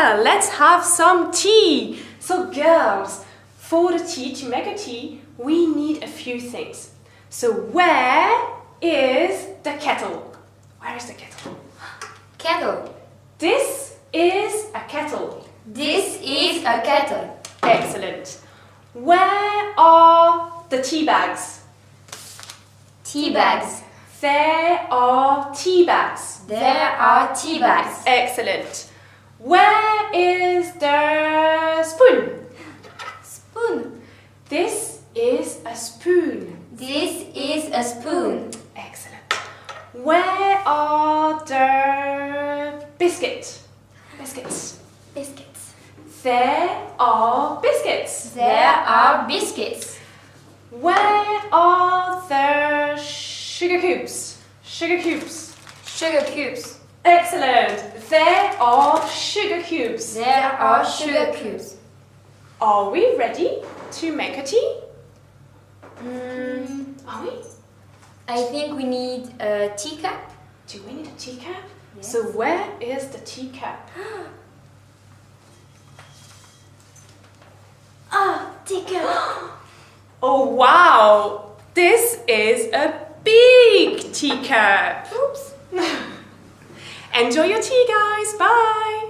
Yeah, let's have some tea. So girls, for the tea, to make a tea, we need a few things. So where is the kettle? Where is the kettle? Kettle. This is a kettle. This is a kettle. Excellent. Where are the tea bags? Tea bags. There are tea bags. There are tea bags. Excellent. Where is the spoon? Spoon. This is a spoon. This is a spoon. Excellent. Where are the biscuits? Biscuits. Biscuits. There are biscuits. There are biscuits. Where are the sugar cubes? Sugar cubes. Sugar cubes. Excellent. There are sugar cubes. There are sugar cubes. Are we ready to make a tea? Are we? I think we need a teacup. Do we need a teacup? Yes. So where is the teacup? Ah, teacup. Oh wow! This is a big teacup. Oops. Enjoy your tea, guys. Bye.